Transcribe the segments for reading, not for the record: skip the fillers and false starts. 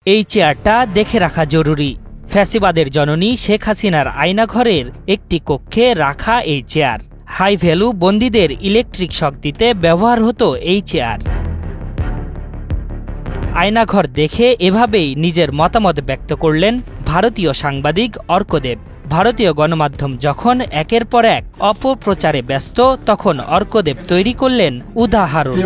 এই চেয়ারটা দেখে রাখা জরুরি। ফ্যাসিবাদের জননী শেখ হাসিনার আয়নাঘরের একটি কক্ষে রাখা এই চেয়ার। হাই ভ্যালু বন্দীদের ইলেকট্রিক শক দিতে ব্যবহার হতো এই চেয়ার। আয়নাঘর দেখে এভাবেই নিজের মতামত ব্যক্ত করলেন ভারতীয় সাংবাদিক অর্কদেব। ভারতীয় গণমাধ্যম যখন একের পর এক অপপ্রচারে ব্যস্ত, তখন অর্কদেব তৈরি করলেন উদাহরণ।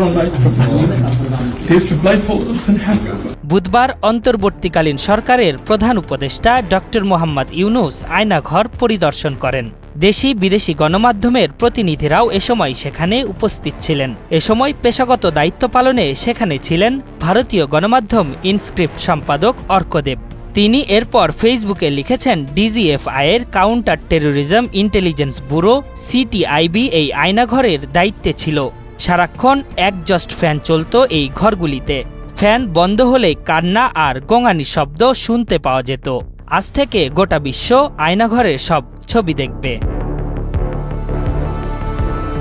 বুধবার অন্তর্বর্তীকালীন সরকারের প্রধান উপদেষ্টা ডক্টর মোহাম্মদ ইউনূস আয়নাঘর পরিদর্শন করেন। দেশি বিদেশি গণমাধ্যমের প্রতিনিধিরাও এ সময় সেখানে উপস্থিত ছিলেন। এ সময় পেশাগত দায়িত্ব পালনে সেখানে ছিলেন ভারতীয় গণমাধ্যম ইনস্ক্রিপ্ট সম্পাদক অর্কদেব। তিনি এরপর ফেসবুকে লিখেছেন, ডিজিএফআই এর counter terrorism intelligence bureau CTIB এই আয়নাঘরের দায়িত্বে ছিল। সারাক্ষণ একজস্ট ফ্যান চলত এই ঘরগুলিতে। ফ্যান বন্ধ হলে কান্না আর গোঙানি শব্দ শুনতে পাওয়া যেত। আজ থেকে গোটা বিশ্ব আয়নাঘরের সব ছবি দেখবে।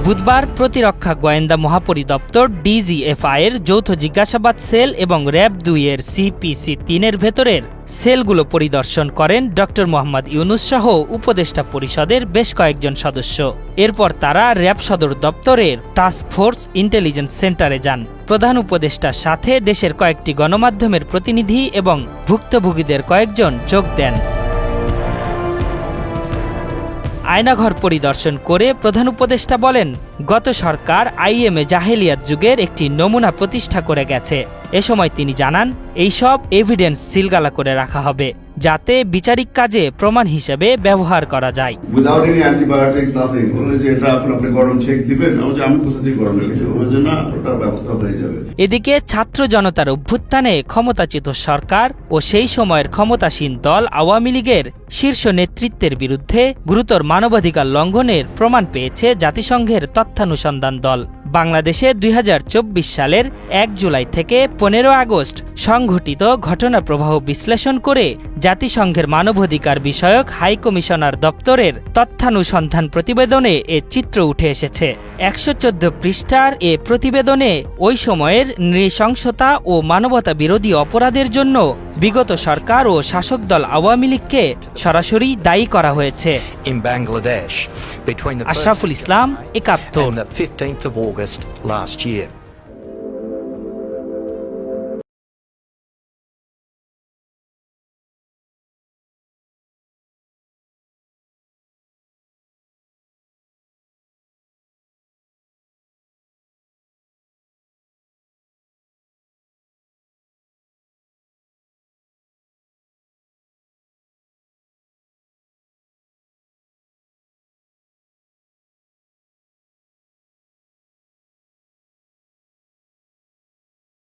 বুধবার প্রতিরক্ষা গোয়েন্দা মহাপরিদপ্তর ডিজিএফআই এর যৌথ জিজ্ঞাসাবাদ সেল এবং র্যাব ২ এর CPC-৩ এর ভেতরের সেলগুলো পরিদর্শন করেন ডক্টর মোহাম্মদ ইউনূস সহ উপদেষ্টা পরিষদের বেশ কয়েকজন সদস্য। এরপর তারা র্যাব সদর দপ্তরের টাস্ক ফোর্স ইন্টেলিজেন্স সেন্টারে যান। প্রধান উপদেষ্টার সাথে দেশের কয়েকটি গণমাধ্যমের প্রতিনিধি এবং ভুক্তভোগীদের কয়েকজন যোগ দেন। আয়নাঘর পরিদর্শন করে প্রধান উপদেষ্টা বলেন, গত সরকার আইএমএ জাহেলিয়াত যুগের একটি নমুনা প্রতিষ্ঠা করে গেছে। এ সময় তিনি জানান, এইসব এভিডেন্স সিলগালা করে রাখা হবে, যাতে বিচারিক কাজে প্রমাণ হিসেবে ব্যবহার করা যায়। এদিকে ছাত্র জনতার অভ্যুত্থানে ক্ষমতাচ্যুত সরকার ও সেই সময়ের ক্ষমতাসীন দল আওয়ামী লীগের শীর্ষ নেতৃত্বের বিরুদ্ধে গুরুতর মানবাধিকার লঙ্ঘনের প্রমাণ পেয়েছে জাতিসংঘের তথ্যানুসন্ধান দল। বাংলাদেশে ২০২৪ সালের ১ জুলাই থেকে ১৫ আগস্ট সংঘটিত ঘটনা প্রবাহ বিশ্লেষণ করে জাতিসংঘের মানবাধিকার বিষয়ক হাই কমিশনার দপ্তরের তথ্যানুসন্ধান প্রতিবেদনে এ চিত্র উঠে এসেছে। ১১৪ পৃষ্ঠার এ প্রতিবেদনে ওই সময়ের নৃশংসতা ও মানবতা বিরোধী অপরাধের জন্য বিগত সরকার ও শাসক দল আওয়ামী লীগকে সরাসরি দায়ী করা হয়েছে। আশরাফুল ইসলাম, ৭১।